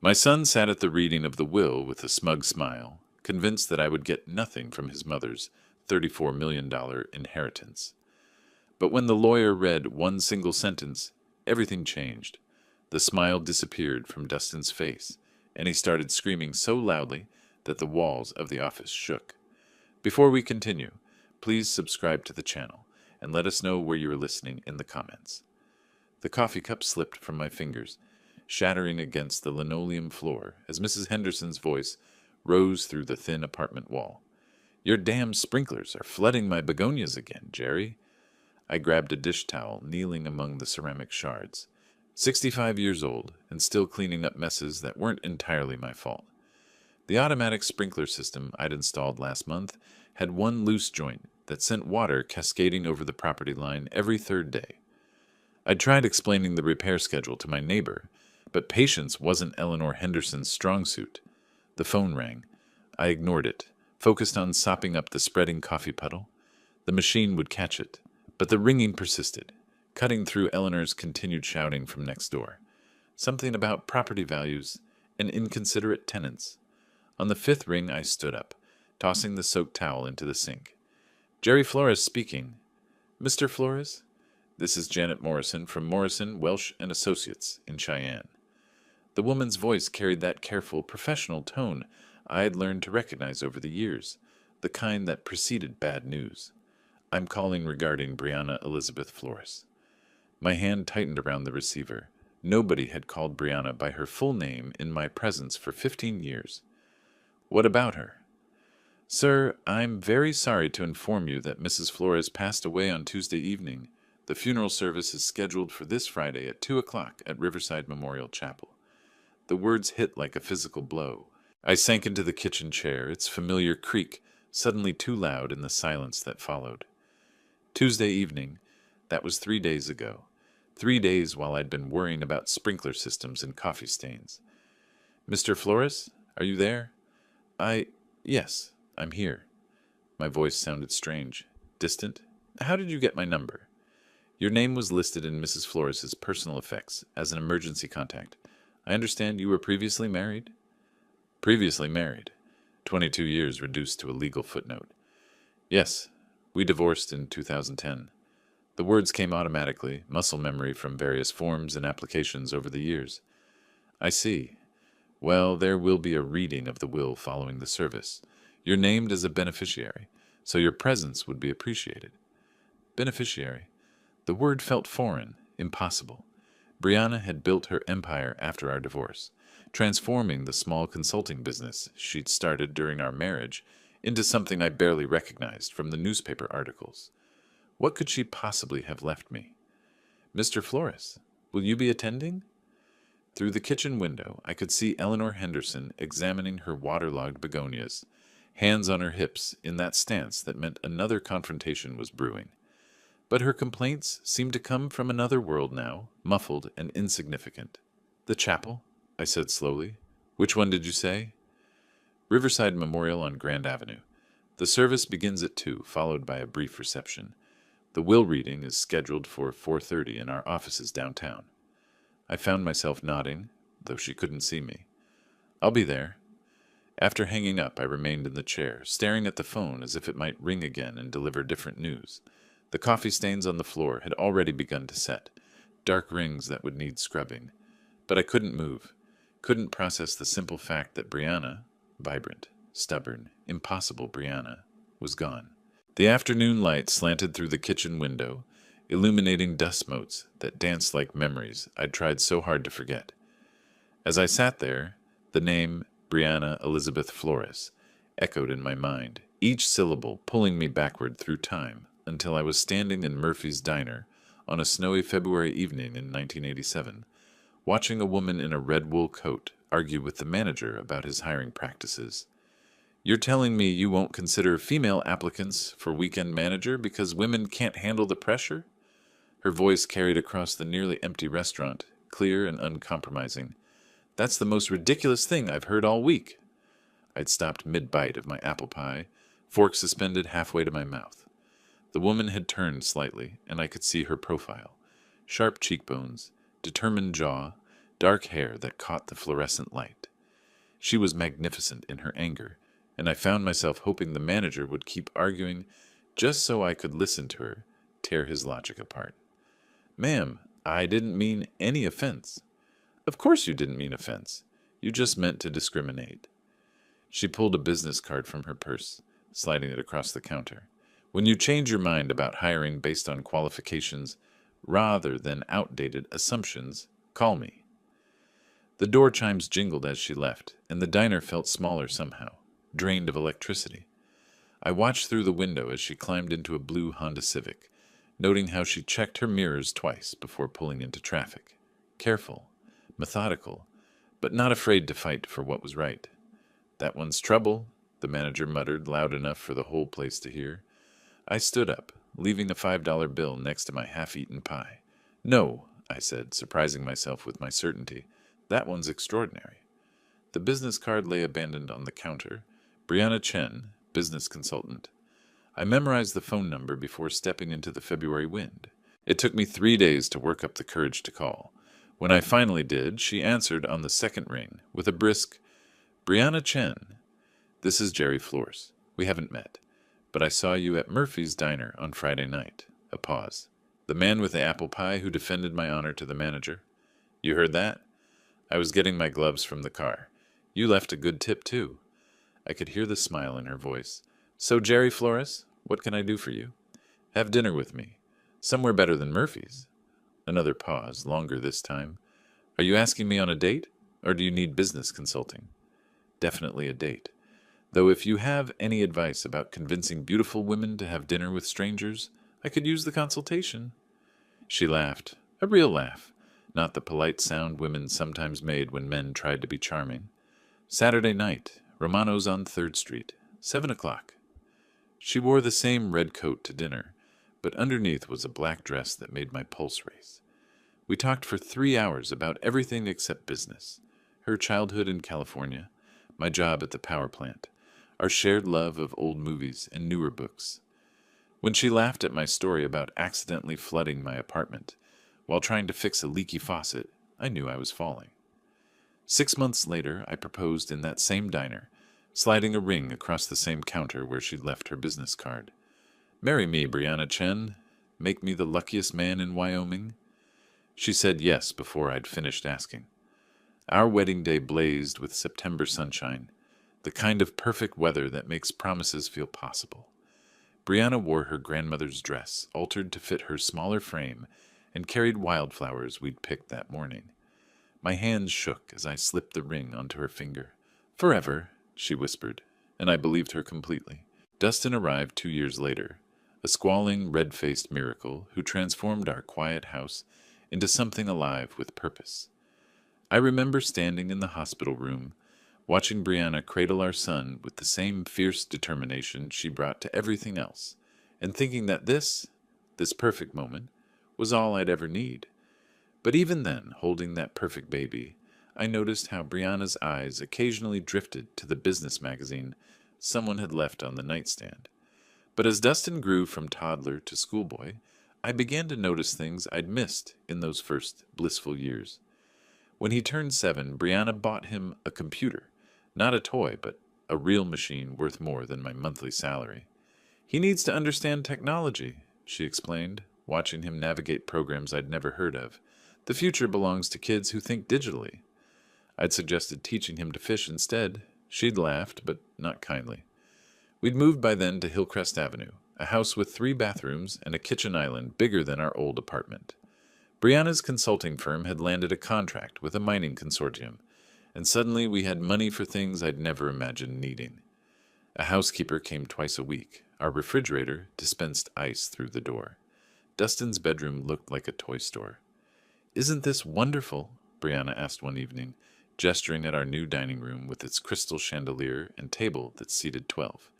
My son sat at the reading of the will with a smug smile, convinced that I would get nothing from his mother's $34 million inheritance. But when the lawyer read one single sentence, everything changed. The smile disappeared from Dustin's face, and he started screaming so loudly that the walls of the office shook. Before we continue, please subscribe to the channel and let us know where you are listening in the comments. The coffee cup slipped from my fingers, shattering against the linoleum floor as Mrs. Henderson's voice rose through the thin apartment wall. "Your damn sprinklers are flooding my begonias again, Jerry." I grabbed a dish towel, kneeling among the ceramic shards. 65 years old, and still cleaning up messes that weren't entirely my fault. The automatic sprinkler system I'd installed last month had one loose joint that sent water cascading over the property line every third day. I'd tried explaining the repair schedule to my neighbor, but patience wasn't Eleanor Henderson's strong suit. The phone rang. I ignored it, focused on sopping up the spreading coffee puddle. The machine would catch it, but the ringing persisted, cutting through Eleanor's continued shouting from next door. Something about property values and inconsiderate tenants. On the fifth ring, I stood up, tossing the soaked towel into the sink. "Jerry Flores speaking." "Mr. Flores?" "This is Janet Morrison from Morrison, Welsh and Associates in Cheyenne." The woman's voice carried that careful, professional tone I had learned to recognize over the years, the kind that preceded bad news. "I'm calling regarding Brianna Elizabeth Flores." My hand tightened around the receiver. Nobody had called Brianna by her full name in my presence for 15 years. "What about her?" "Sir, I'm very sorry to inform you that Mrs. Flores passed away on Tuesday evening. The funeral service is scheduled for this Friday at 2 o'clock at Riverside Memorial Chapel." The words hit like a physical blow. I sank into the kitchen chair, its familiar creak suddenly too loud in the silence that followed. Tuesday evening, that was 3 days ago. 3 days while I'd been worrying about sprinkler systems and coffee stains. "Mr. Flores, are you there?" Yes, I'm here." My voice sounded strange, distant. "How did you get my number?" "Your name was listed in Mrs. Flores's personal effects as an emergency contact. I understand you were previously married?" "Previously married. 22 years reduced to a legal footnote." "Yes, we divorced in 2010. The words came automatically, muscle memory from various forms and applications over the years. "I see. Well, there will be a reading of the will following the service. You're named as a beneficiary, so your presence would be appreciated." Beneficiary. The word felt foreign, impossible. Brianna had built her empire after our divorce, transforming the small consulting business she'd started during our marriage into something I barely recognized from the newspaper articles. What could she possibly have left me? "Mr. Flores, will you be attending?" Through the kitchen window, I could see Eleanor Henderson examining her waterlogged begonias, hands on her hips in that stance that meant another confrontation was brewing. But her complaints seemed to come from another world now, muffled and insignificant. "The chapel?" I said slowly. "Which one did you say?" "Riverside Memorial on Grand Avenue. The service begins at 2, followed by a brief reception. The will reading is scheduled for 4:30 in our offices downtown." I found myself nodding, though she couldn't see me. "I'll be there." After hanging up, I remained in the chair, staring at the phone as if it might ring again and deliver different news. The coffee stains on the floor had already begun to set, dark rings that would need scrubbing. But I couldn't move, couldn't process the simple fact that Brianna, vibrant, stubborn, impossible Brianna, was gone. The afternoon light slanted through the kitchen window, illuminating dust motes that danced like memories I'd tried so hard to forget. As I sat there, the name Brianna Elizabeth Flores echoed in my mind, each syllable pulling me backward through time until I was standing in Murphy's Diner on a snowy February evening in 1987, watching a woman in a red wool coat argue with the manager about his hiring practices. "You're telling me you won't consider female applicants for weekend manager because women can't handle the pressure?" Her voice carried across the nearly empty restaurant, clear and uncompromising. "That's the most ridiculous thing I've heard all week." I'd stopped mid-bite of my apple pie, fork suspended halfway to my mouth. The woman had turned slightly, and I could see her profile. Sharp cheekbones, determined jaw, dark hair that caught the fluorescent light. She was magnificent in her anger, and I found myself hoping the manager would keep arguing just so I could listen to her tear his logic apart. "Ma'am, I didn't mean any offense." "Of course you didn't mean offense. You just meant to discriminate." She pulled a business card from her purse, sliding it across the counter. "When you change your mind about hiring based on qualifications rather than outdated assumptions, call me." The door chimes jingled as she left, and the diner felt smaller somehow, drained of electricity. I watched through the window as she climbed into a blue Honda Civic, noting how she checked her mirrors twice before pulling into traffic. Careful, methodical, but not afraid to fight for what was right. "That one's trouble," the manager muttered loud enough for the whole place to hear. I stood up, leaving a $5 bill next to my half-eaten pie. "No," I said, surprising myself with my certainty. "That one's extraordinary." The business card lay abandoned on the counter. Brianna Chen, business consultant. I memorized the phone number before stepping into the February wind. It took me 3 days to work up the courage to call. When I finally did, she answered on the second ring with a brisk, "Brianna Chen, this is Jerry Flores. We haven't met, but I saw you at Murphy's Diner on Friday night." A pause. "The man with the apple pie who defended my honor to the manager. You heard that?" I was getting my gloves from the car. "You left a good tip, too." I could hear the smile in her voice. "So, Jerry Flores, what can I do for you?" "Have dinner with me. Somewhere better than Murphy's." Another pause, longer this time. "Are you asking me on a date, or do you need business consulting?" "Definitely a date. Though if you have any advice about convincing beautiful women to have dinner with strangers, I could use the consultation." She laughed, a real laugh, not the polite sound women sometimes made when men tried to be charming. "Saturday night, Romano's on 3rd Street, 7 o'clock." She wore the same red coat to dinner, but underneath was a black dress that made my pulse race. We talked for 3 hours about everything except business. Her childhood in California, my job at the power plant, our shared love of old movies and newer books. When she laughed at my story about accidentally flooding my apartment while trying to fix a leaky faucet, I knew I was falling. 6 months later, I proposed in that same diner, sliding a ring across the same counter where she'd left her business card. "Marry me, Brianna Chen. Make me the luckiest man in Wyoming." She said yes before I'd finished asking. Our wedding day blazed with September sunshine, the kind of perfect weather that makes promises feel possible. Brianna wore her grandmother's dress, altered to fit her smaller frame, and carried wildflowers we'd picked that morning. My hands shook as I slipped the ring onto her finger. "Forever," she whispered, and I believed her completely. Dustin arrived 2 years later, a squalling, red-faced miracle who transformed our quiet house into something alive with purpose. I remember standing in the hospital room, watching Brianna cradle our son with the same fierce determination she brought to everything else, and thinking that this perfect moment, was all I'd ever need. But even then, holding that perfect baby, I noticed how Brianna's eyes occasionally drifted to the business magazine someone had left on the nightstand. But as Dustin grew from toddler to schoolboy, I began to notice things I'd missed in those first blissful years. When he turned 7, Brianna bought him a computer, not a toy, but a real machine worth more than my monthly salary. "He needs to understand technology," she explained, watching him navigate programs I'd never heard of. "The future belongs to kids who think digitally." I'd suggested teaching him to fish instead. She'd laughed, but not kindly. We'd moved by then to Hillcrest Avenue, a house with 3 bathrooms and a kitchen island bigger than our old apartment. Brianna's consulting firm had landed a contract with a mining consortium, and suddenly we had money for things I'd never imagined needing. A housekeeper came twice a week. Our refrigerator dispensed ice through the door. Dustin's bedroom looked like a toy store. "Isn't this wonderful?" Brianna asked one evening, gesturing at our new dining room with its crystal chandelier and table that seated 12.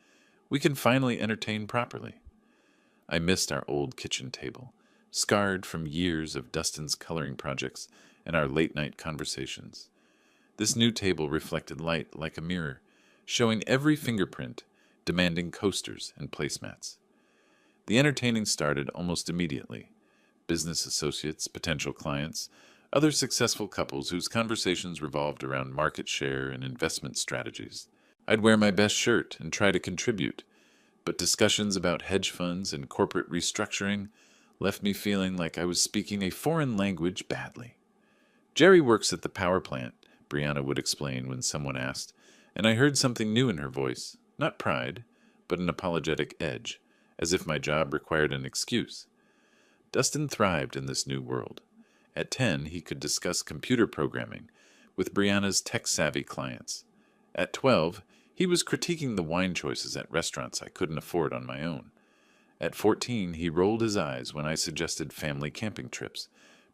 "We can finally entertain properly." I missed our old kitchen table, scarred from years of Dustin's coloring projects and our late-night conversations. This new table reflected light like a mirror, showing every fingerprint, demanding coasters and placemats. The entertaining started almost immediately. Business associates, potential clients, Other successful couples whose conversations revolved around market share and investment strategies. I'd wear my best shirt and try to contribute, but discussions about hedge funds and corporate restructuring left me feeling like I was speaking a foreign language badly. Jerry works at the power plant, Brianna would explain when someone asked, and I heard something new in her voice, not pride, but an apologetic edge, as if my job required an excuse. Dustin thrived in this new world. At 10, he could discuss computer programming with Brianna's tech-savvy clients. At 12, he was critiquing the wine choices at restaurants I couldn't afford on my own. At 14, he rolled his eyes when I suggested family camping trips,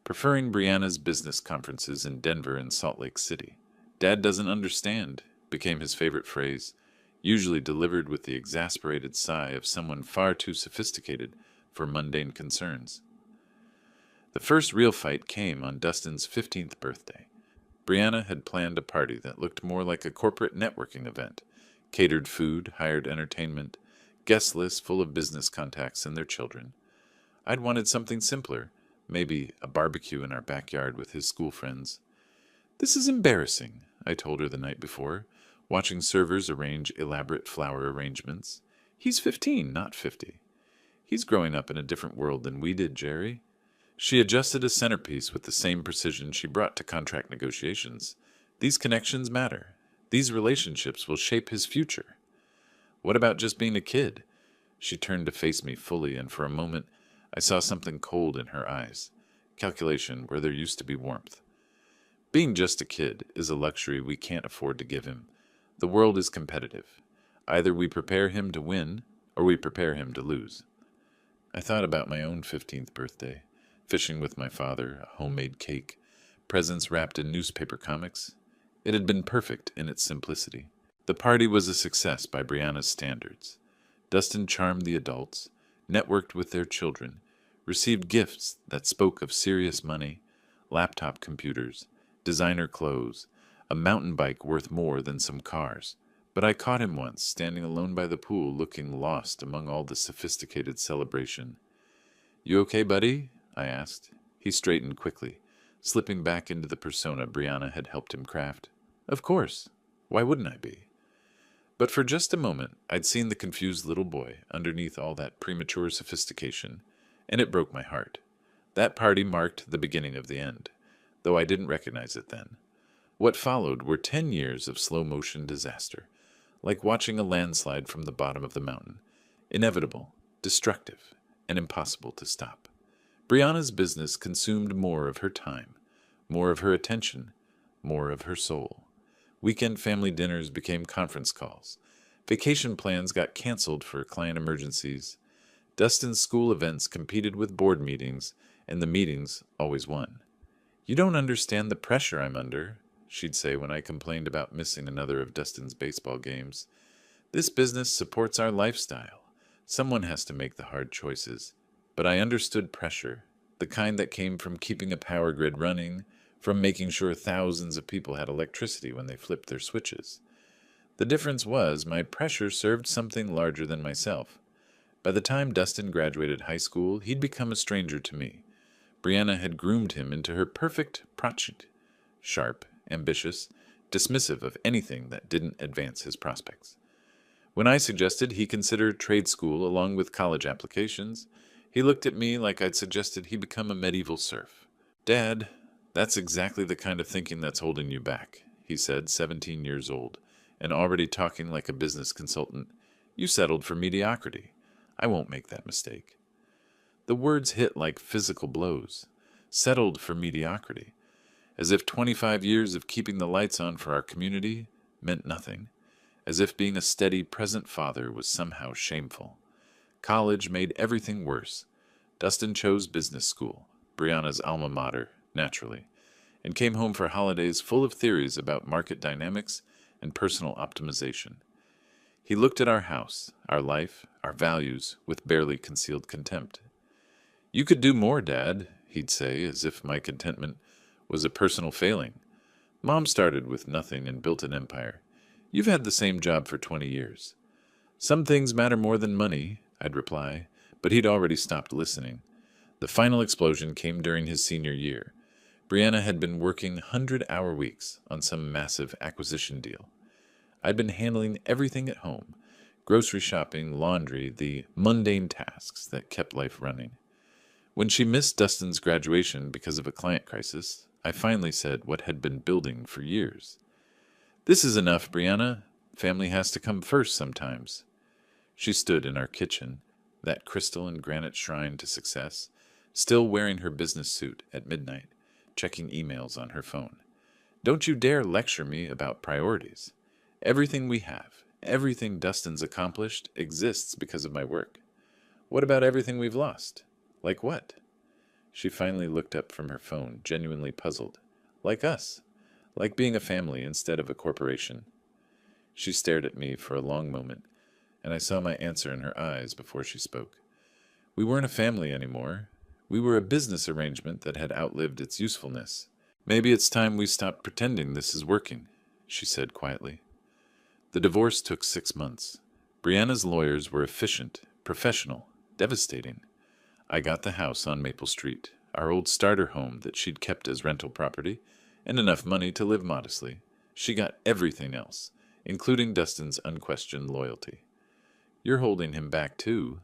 preferring Brianna's business conferences in Denver and Salt Lake City. "Dad doesn't understand," became his favorite phrase, usually delivered with the exasperated sigh of someone far too sophisticated for mundane concerns. The first real fight came on Dustin's 15th birthday. Brianna had planned a party that looked more like a corporate networking event, catered food, hired entertainment, guest list full of business contacts and their children. I'd wanted something simpler, maybe a barbecue in our backyard with his school friends. "This is embarrassing," I told her the night before, watching servers arrange elaborate flower arrangements. "He's 15, not 50. He's growing up in a different world than we did, Jerry." She adjusted a centerpiece with the same precision she brought to contract negotiations. "These connections matter. These relationships will shape his future." "What about just being a kid?" She turned to face me fully, and for a moment I saw something cold in her eyes, calculation where there used to be warmth. "Being just a kid is a luxury we can't afford to give him. The world is competitive. Either we prepare him to win, or we prepare him to lose." I thought about my own 15th birthday, fishing with my father, a homemade cake, presents wrapped in newspaper comics. It had been perfect in its simplicity. The party was a success by Brianna's standards. Dustin charmed the adults, networked with their children, received gifts that spoke of serious money, laptop computers, designer clothes, a mountain bike worth more than some cars. But I caught him once, standing alone by the pool, looking lost among all the sophisticated celebration. "You okay, buddy?" I asked. He straightened quickly, slipping back into the persona Brianna had helped him craft. "Of course. Why wouldn't I be?" But for just a moment, I'd seen the confused little boy underneath all that premature sophistication, and it broke my heart. That party marked the beginning of the end, though I didn't recognize it then. What followed were 10 years of slow-motion disaster, like watching a landslide from the bottom of the mountain, inevitable, destructive, and impossible to stop. Brianna's business consumed more of her time, more of her attention, more of her soul. Weekend family dinners became conference calls. Vacation plans got canceled for client emergencies. Dustin's school events competed with board meetings, and the meetings always won. "You don't understand the pressure I'm under," she'd say when I complained about missing another of Dustin's baseball games. "This business supports our lifestyle. Someone has to make the hard choices." But I understood pressure, the kind that came from keeping a power grid running, from making sure thousands of people had electricity when they flipped their switches. The difference was my pressure served something larger than myself. By the time Dustin graduated high school, he'd become a stranger to me. Brianna had groomed him into her perfect project, sharp, ambitious, dismissive of anything that didn't advance his prospects. When I suggested he consider trade school along with college applications, he looked at me like I'd suggested he become a medieval serf. "Dad, that's exactly the kind of thinking that's holding you back," he said, 17 years old, and already talking like a business consultant. "You settled for mediocrity. I won't make that mistake." The words hit like physical blows. Settled for mediocrity. As if 25 years of keeping the lights on for our community meant nothing. As if being a steady, present father was somehow shameful. College made everything worse. Dustin chose business school, Brianna's alma mater, naturally, and came home for holidays full of theories about market dynamics and personal optimization. He looked at our house, our life, our values, with barely concealed contempt. "You could do more, Dad," he'd say, as if my contentment was a personal failing. "Mom started with nothing and built an empire. You've had the same job for 20 years. "Some things matter more than money," I'd reply, but he'd already stopped listening. The final explosion came during his senior year. Brianna had been working 100-hour weeks on some massive acquisition deal. I'd been handling everything at home: grocery shopping, laundry, the mundane tasks that kept life running. When she missed Dustin's graduation because of a client crisis, I finally said what had been building for years. "This is enough, Brianna. Family has to come first sometimes." She stood in our kitchen, that crystal and granite shrine to success, still wearing her business suit at midnight, checking emails on her phone. "Don't you dare lecture me about priorities. Everything we have, everything Dustin's accomplished, exists because of my work. What about everything we've lost? Like what?" She finally looked up from her phone, genuinely puzzled. "Like us. Like being a family instead of a corporation." She stared at me for a long moment, and I saw my answer in her eyes before she spoke. "We weren't a family anymore. We were a business arrangement that had outlived its usefulness. Maybe it's time we stopped pretending this is working," she said quietly. The divorce took 6 months. Brianna's lawyers were efficient, professional, devastating. I got the house on Maple Street, our old starter home that she'd kept as rental property, and enough money to live modestly. She got everything else, including Dustin's unquestioned loyalty. "You're holding him back, too,"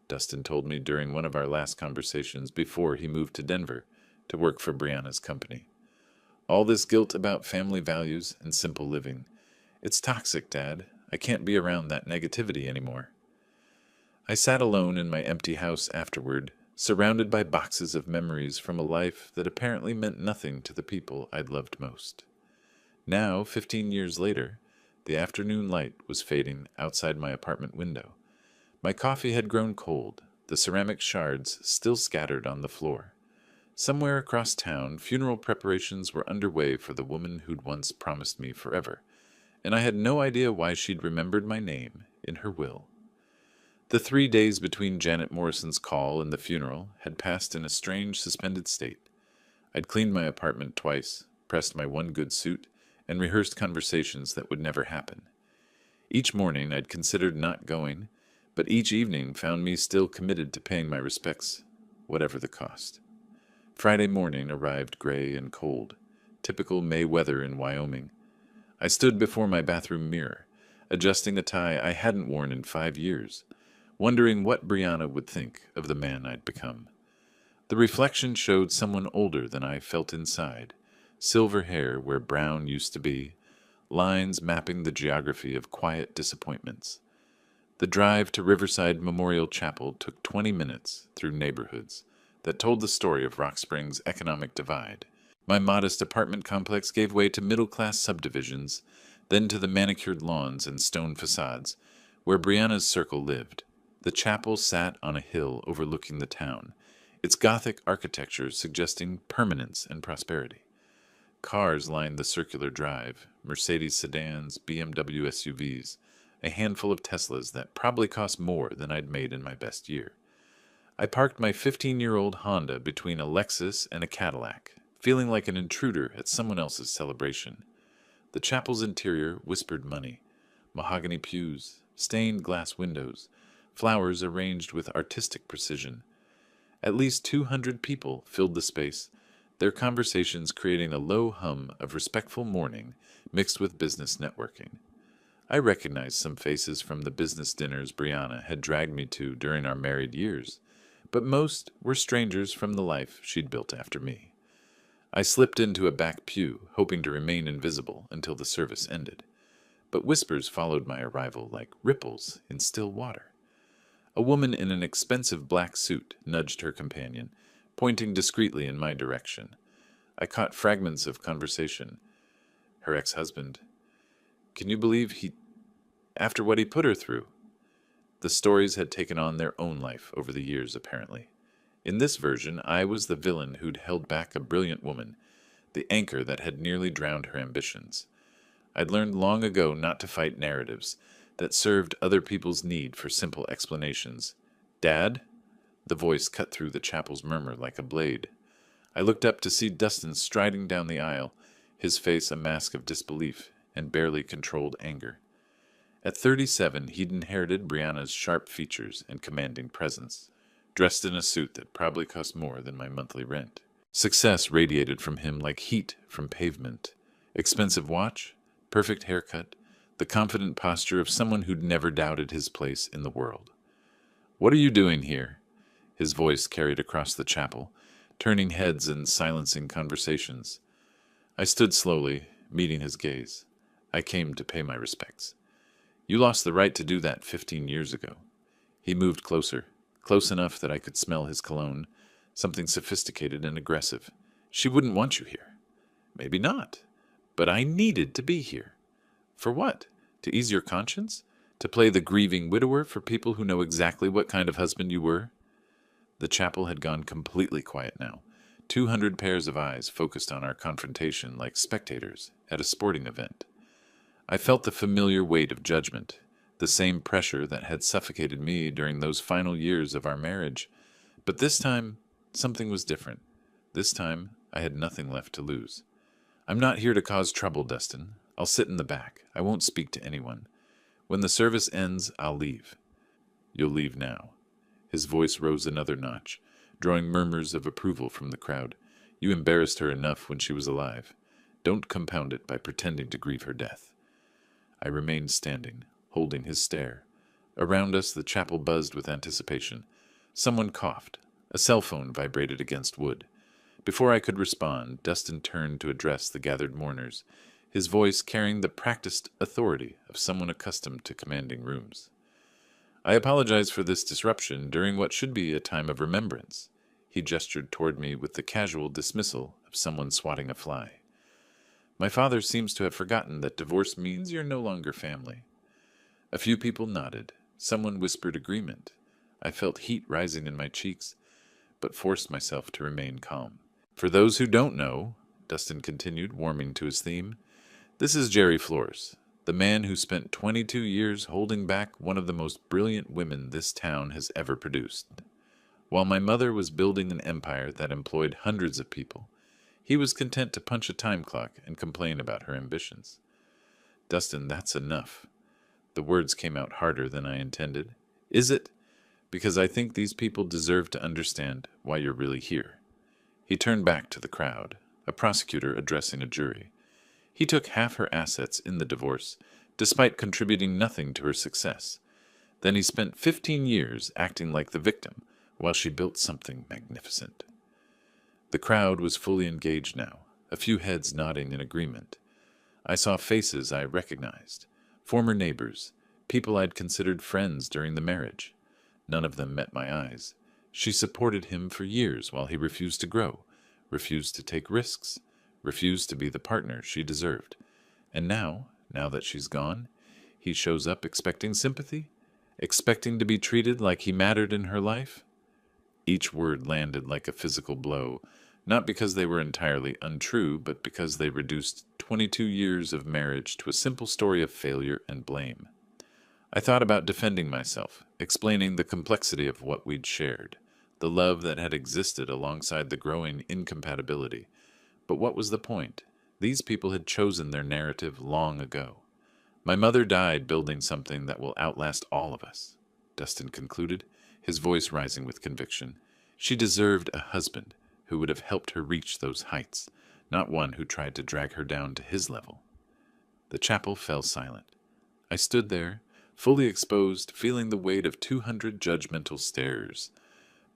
Dustin told me during one of our last conversations before he moved to Denver to work for Brianna's company. "All this guilt about family values and simple living. It's toxic, Dad. I can't be around that negativity anymore." I sat alone in my empty house afterward, surrounded by boxes of memories from a life that apparently meant nothing to the people I'd loved most. Now, 15 years later, the afternoon light was fading outside my apartment window. My coffee had grown cold, the ceramic shards still scattered on the floor. Somewhere across town, funeral preparations were underway for the woman who'd once promised me forever, and I had no idea why she'd remembered my name in her will. The 3 days between Janet Morrison's call and the funeral had passed in a strange, suspended state. I'd cleaned my apartment twice, pressed my one good suit, and rehearsed conversations that would never happen. Each morning I'd considered not going, but each evening found me still committed to paying my respects, whatever the cost. Friday morning arrived gray and cold, typical May weather in Wyoming. I stood before my bathroom mirror, adjusting a tie I hadn't worn in 5 years, wondering what Brianna would think of the man I'd become. The reflection showed someone older than I felt inside, silver hair where brown used to be, lines mapping the geography of quiet disappointments. The drive to Riverside Memorial Chapel took 20 minutes through neighborhoods that told the story of Rock Springs' economic divide. My modest apartment complex gave way to middle-class subdivisions, then to the manicured lawns and stone facades where Brianna's circle lived. The chapel sat on a hill overlooking the town, its Gothic architecture suggesting permanence and prosperity. Cars lined the circular drive, Mercedes sedans, BMW SUVs, a handful of Teslas that probably cost more than I'd made in my best year. I parked my 15-year-old Honda between a Lexus and a Cadillac, feeling like an intruder at someone else's celebration. The chapel's interior whispered money: mahogany pews, stained glass windows, flowers arranged with artistic precision. At least 200 people filled the space, their conversations creating a low hum of respectful mourning mixed with business networking. I recognized some faces from the business dinners Brianna had dragged me to during our married years, but most were strangers from the life she'd built after me. I slipped into a back pew, hoping to remain invisible until the service ended, but whispers followed my arrival like ripples in still water. A woman in an expensive black suit nudged her companion, pointing discreetly in my direction. I caught fragments of conversation. Her ex-husband. "Can you believe after what he put her through?" The stories had taken on their own life over the years, apparently. In this version, I was the villain who'd held back a brilliant woman, the anchor that had nearly drowned her ambitions. I'd learned long ago not to fight narratives that served other people's need for simple explanations. "Dad?" The voice cut through the chapel's murmur like a blade. I looked up to see Dustin striding down the aisle, his face a mask of disbelief and barely controlled anger. At 37, he'd inherited Brianna's sharp features and commanding presence, dressed in a suit that probably cost more than my monthly rent. Success radiated from him like heat from pavement. Expensive watch, perfect haircut, the confident posture of someone who'd never doubted his place in the world. "What are you doing here?" His voice carried across the chapel, turning heads and silencing conversations. I stood slowly, meeting his gaze. "I came to pay my respects." "You lost the right to do that 15 years ago." He moved closer, close enough that I could smell his cologne, something sophisticated and aggressive. "She wouldn't want you here." "Maybe not. But I needed to be here." "For what? To ease your conscience? To play the grieving widower for people who know exactly what kind of husband you were?" The chapel had gone completely quiet now. 200 pairs of eyes focused on our confrontation like spectators at a sporting event. I felt the familiar weight of judgment, the same pressure that had suffocated me during those final years of our marriage. But this time, something was different. This time, I had nothing left to lose. "I'm not here to cause trouble, Dustin. I'll sit in the back. I won't speak to anyone. When the service ends, I'll leave." "You'll leave now." His voice rose another notch, drawing murmurs of approval from the crowd. "You embarrassed her enough when she was alive. Don't compound it by pretending to grieve her death." I remained standing, holding his stare. Around us, the chapel buzzed with anticipation. Someone coughed. A cell phone vibrated against wood. Before I could respond, Dustin turned to address the gathered mourners, his voice carrying the practiced authority of someone accustomed to commanding rooms. "I apologize for this disruption during what should be a time of remembrance." He gestured toward me with the casual dismissal of someone swatting a fly. "My father seems to have forgotten that divorce means you're no longer family." A few people nodded. Someone whispered agreement. I felt heat rising in my cheeks, but forced myself to remain calm. "For those who don't know," Dustin continued, warming to his theme, "this is Jerry Flores, the man who spent 22 years holding back one of the most brilliant women this town has ever produced. While my mother was building an empire that employed hundreds of people, he was content to punch a time clock and complain about her ambitions." "Dustin, that's enough." The words came out harder than I intended. "Is it? Because I think these people deserve to understand why you're really here." He turned back to the crowd, a prosecutor addressing a jury. "He took half her assets in the divorce, despite contributing nothing to her success. Then he spent 15 years acting like the victim, while she built something magnificent." The crowd was fully engaged now, a few heads nodding in agreement. I saw faces I recognized, former neighbors, people I'd considered friends during the marriage. None of them met my eyes. She supported him for years while he refused to grow, refused to take risks, refused to be the partner she deserved. And now that she's gone, he shows up expecting sympathy, expecting to be treated like he mattered in her life. Each word landed like a physical blow, not because they were entirely untrue, but because they reduced 22 years of marriage to a simple story of failure and blame. I thought about defending myself, explaining the complexity of what we'd shared, the love that had existed alongside the growing incompatibility. But what was the point? These people had chosen their narrative long ago. "My mother died building something that will outlast all of us," Dustin concluded, his voice rising with conviction. "She deserved a husband who would have helped her reach those heights, not one who tried to drag her down to his level." The chapel fell silent. I stood there, fully exposed, feeling the weight of 200 judgmental stares.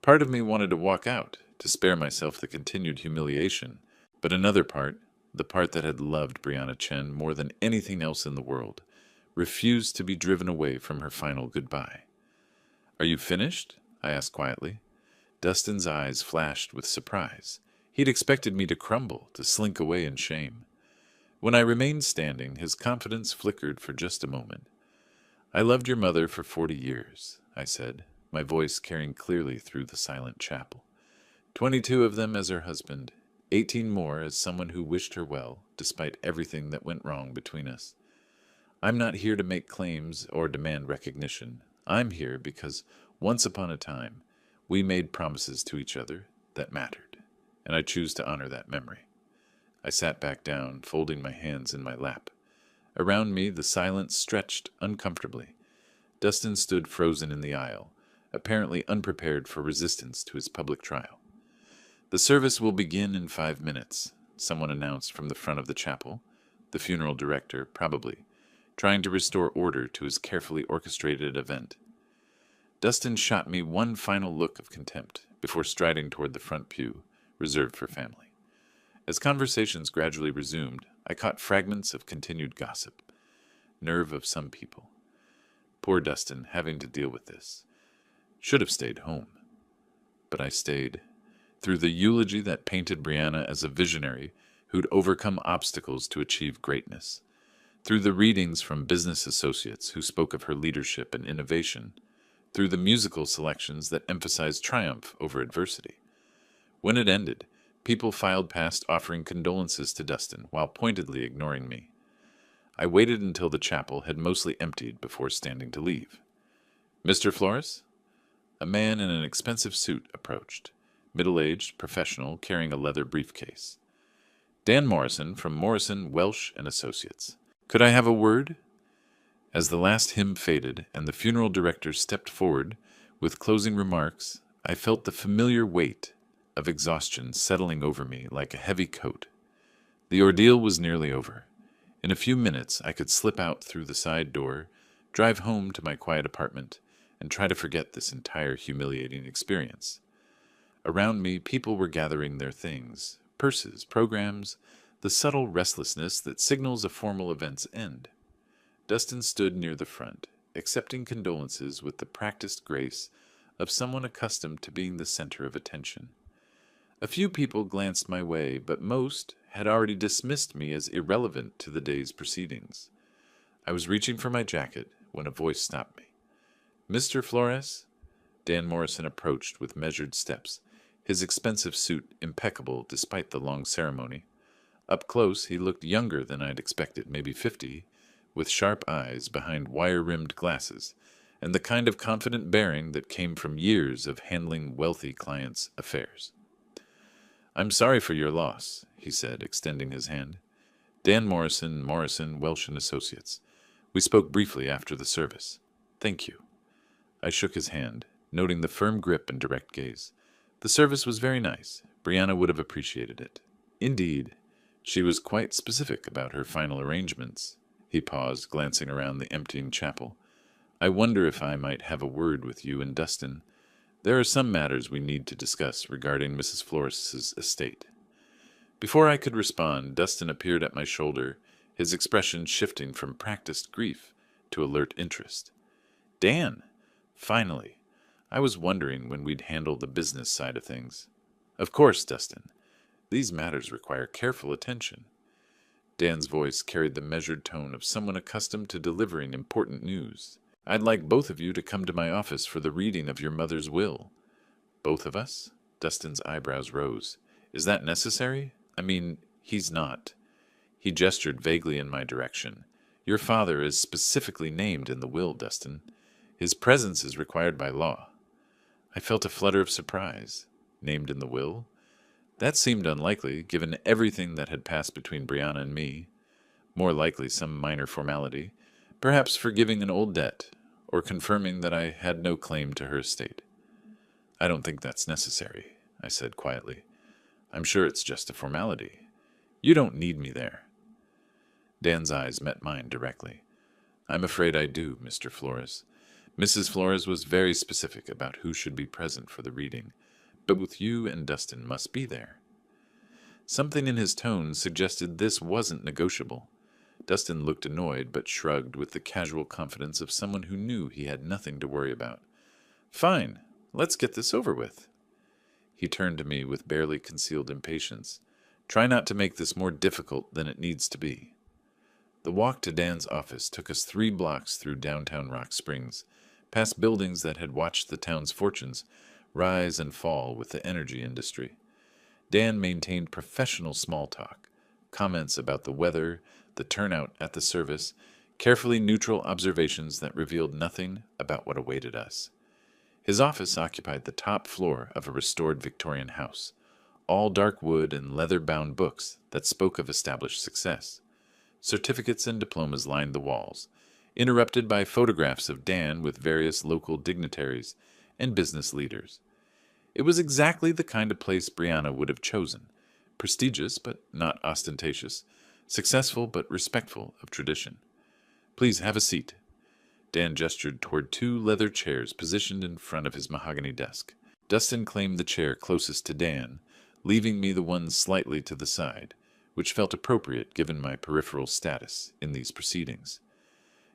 Part of me wanted to walk out, to spare myself the continued humiliation, but another part, the part that had loved Brianna Chen more than anything else in the world, refused to be driven away from her final goodbye. "Are you finished?" I asked quietly. Dustin's eyes flashed with surprise. He'd expected me to crumble, to slink away in shame. When I remained standing, his confidence flickered for just a moment. "I loved your mother for 40 years, I said, my voice carrying clearly through the silent chapel. 22 of them as her husband, 18 more as someone who wished her well, despite everything that went wrong between us. I'm not here to make claims or demand recognition. I'm here because, once upon a time, we made promises to each other that mattered, and I choose to honor that memory." I sat back down, folding my hands in my lap. Around me, the silence stretched uncomfortably. Dustin stood frozen in the aisle, apparently unprepared for resistance to his public trial. The service will begin in 5 minutes, someone announced from the front of the chapel, the funeral director, probably, trying to restore order to his carefully orchestrated event. Dustin shot me one final look of contempt before striding toward the front pew, reserved for family. As conversations gradually resumed, I caught fragments of continued gossip. Nerve of some people. Poor Dustin having to deal with this. Should have stayed home. But I stayed. Through the eulogy that painted Brianna as a visionary who'd overcome obstacles to achieve greatness. Through the readings from business associates who spoke of her leadership and innovation. Through the musical selections that emphasized triumph over adversity. When it ended, people filed past offering condolences to Dustin while pointedly ignoring me. I waited until the chapel had mostly emptied before standing to leave. "Mr. Flores?" A man in an expensive suit approached, middle-aged, professional, carrying a leather briefcase. "Dan Morrison from Morrison, Welsh and Associates. Could I have a word?" As the last hymn faded and the funeral director stepped forward with closing remarks, I felt the familiar weight of exhaustion settling over me like a heavy coat. The ordeal was nearly over. In a few minutes, I could slip out through the side door, drive home to my quiet apartment, and try to forget this entire humiliating experience. Around me, people were gathering their things, purses, programs, the subtle restlessness that signals a formal event's end. Dustin stood near the front, accepting condolences with the practiced grace of someone accustomed to being the center of attention. A few people glanced my way, but most had already dismissed me as irrelevant to the day's proceedings. I was reaching for my jacket when a voice stopped me. "Mr. Flores?" Dan Morrison approached with measured steps, his expensive suit impeccable despite the long ceremony. Up close, he looked younger than I'd expected, maybe 50, with sharp eyes behind wire-rimmed glasses, and the kind of confident bearing that came from years of handling wealthy clients' affairs. "I'm sorry for your loss," he said, extending his hand. "Dan Morrison, Morrison, Welsh and Associates. We spoke briefly after the service. Thank you." I shook his hand, noting the firm grip and direct gaze. The service was very nice. Brianna would have appreciated it. Indeed, she was quite specific about her final arrangements. He paused, glancing around the emptying chapel. "I wonder if I might have a word with you and Dustin. There are some matters we need to discuss regarding Mrs. Flores's estate." Before I could respond, Dustin appeared at my shoulder, his expression shifting from practiced grief to alert interest. "Dan! Finally! I was wondering when we'd handle the business side of things." "Of course, Dustin. These matters require careful attention." Dan's voice carried the measured tone of someone accustomed to delivering important news. "I'd like both of you to come to my office for the reading of your mother's will." "Both of us?" Dustin's eyebrows rose. "Is that necessary? I mean, he's not." He gestured vaguely in my direction. "Your father is specifically named in the will, Dustin. His presence is required by law." I felt a flutter of surprise. Named in the will? That seemed unlikely, given everything that had passed between Brianna and me. More likely some minor formality, perhaps forgiving an old debt, or confirming that I had no claim to her estate. "I don't think that's necessary," I said quietly. "I'm sure it's just a formality. You don't need me there." Dan's eyes met mine directly. "I'm afraid I do, Mr. Flores. Mrs. Flores was very specific about who should be present for the reading, but both you and Dustin must be there." Something in his tone suggested this wasn't negotiable. Dustin looked annoyed, but shrugged with the casual confidence of someone who knew he had nothing to worry about. "Fine, let's get this over with." He turned to me with barely concealed impatience. "Try not to make this more difficult than it needs to be." The walk to Dan's office took us 3 blocks through downtown Rock Springs, past buildings that had watched the town's fortunes rise and fall with the energy industry. Dan maintained professional small talk, comments about the weather, the turnout at the service, carefully neutral observations that revealed nothing about what awaited us. His office occupied the top floor of a restored Victorian house, all dark wood and leather-bound books that spoke of established success. Certificates and diplomas lined the walls, interrupted by photographs of Dan with various local dignitaries and business leaders. It was exactly the kind of place Brianna would have chosen. Prestigious, but not ostentatious. Successful, but respectful of tradition. Please have a seat. Dan gestured toward two leather chairs positioned in front of his mahogany desk. Dustin claimed the chair closest to Dan, leaving me the one slightly to the side, which felt appropriate given my peripheral status in these proceedings.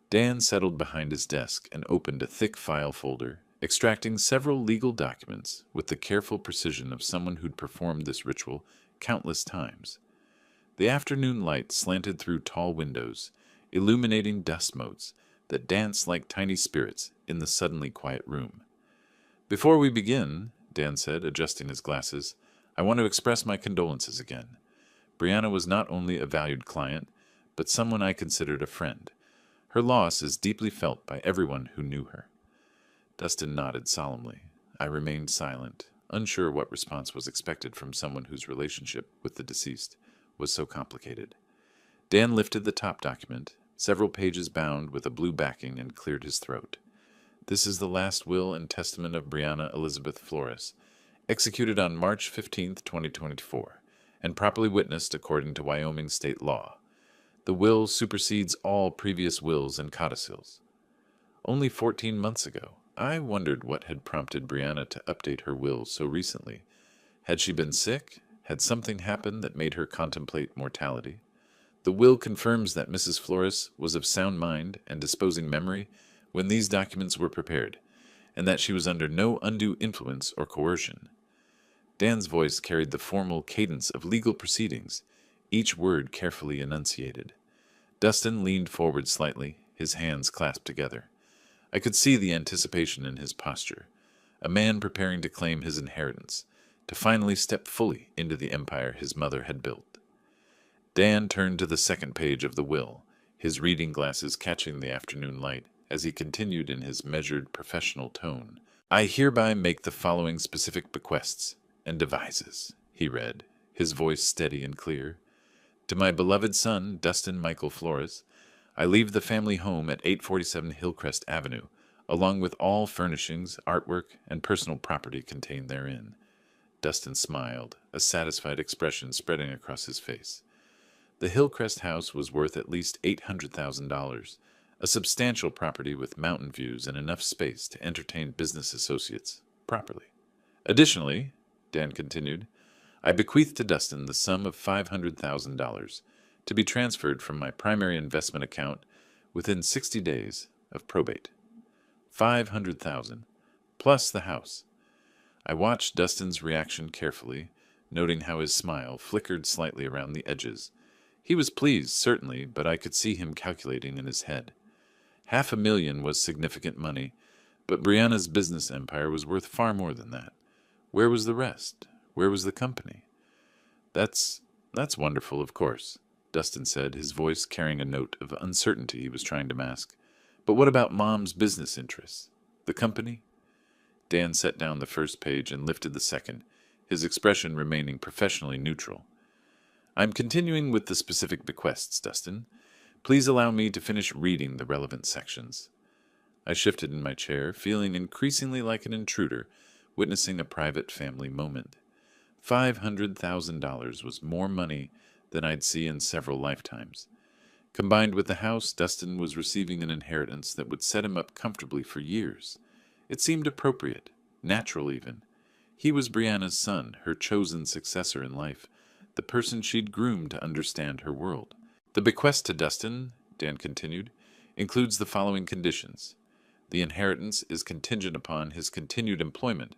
Dan settled behind his desk and opened a thick file folder, extracting several legal documents with the careful precision of someone who'd performed this ritual countless times. The afternoon light slanted through tall windows, illuminating dust motes that danced like tiny spirits in the suddenly quiet room. Before we begin, Dan said, adjusting his glasses, I want to express my condolences again. Brianna was not only a valued client, but someone I considered a friend. Her loss is deeply felt by everyone who knew her. Dustin nodded solemnly. I remained silent, unsure what response was expected from someone whose relationship with the deceased was so complicated. Dan lifted the top document, several pages bound with a blue backing, and cleared his throat. This is the last will and testament of Brianna Elizabeth Flores, executed on March 15, 2024, and properly witnessed according to Wyoming state law. The will supersedes all previous wills and codicils. Only 14 months ago, I wondered what had prompted Brianna to update her will so recently. Had she been sick? Had something happened that made her contemplate mortality? The will confirms that Mrs. Flores was of sound mind and disposing memory when these documents were prepared, and that she was under no undue influence or coercion. Dan's voice carried the formal cadence of legal proceedings, each word carefully enunciated. Dustin leaned forward slightly, his hands clasped together. I could see the anticipation in his posture, a man preparing to claim his inheritance, to finally step fully into the empire his mother had built. Dan turned to the second page of the will, his reading glasses catching the afternoon light, as he continued in his measured, professional tone. I hereby make the following specific bequests and devises, he read, his voice steady and clear. To my beloved son, Dustin Michael Flores, I leave the family home at 847 Hillcrest Avenue, along with all furnishings, artwork, and personal property contained therein. Dustin smiled, a satisfied expression spreading across his face. The Hillcrest house was worth at least $800,000, a substantial property with mountain views and enough space to entertain business associates properly. Additionally, Dan continued, I bequeath to Dustin the sum of $500,000 to be transferred from my primary investment account within 60 days of probate. $500,000, plus the house. I watched Dustin's reaction carefully, noting how his smile flickered slightly around the edges. He was pleased, certainly, but I could see him calculating in his head. $500,000 was significant money, but Brianna's business empire was worth far more than that. Where was the rest? Where was the company? That's wonderful, of course, Dustin said, his voice carrying a note of uncertainty he was trying to mask. But what about Mom's business interests? The company? Dan set down the first page and lifted the second, his expression remaining professionally neutral. I'm continuing with the specific bequests, Dustin. Please allow me to finish reading the relevant sections. I shifted in my chair, feeling increasingly like an intruder, witnessing a private family moment. $500,000 was more money than I'd see in several lifetimes. Combined with the house, Dustin was receiving an inheritance that would set him up comfortably for years. It seemed appropriate, natural even. He was Brianna's son, her chosen successor in life, the person she'd groomed to understand her world. The bequest to Dustin, Dan continued, includes the following conditions. The inheritance is contingent upon his continued employment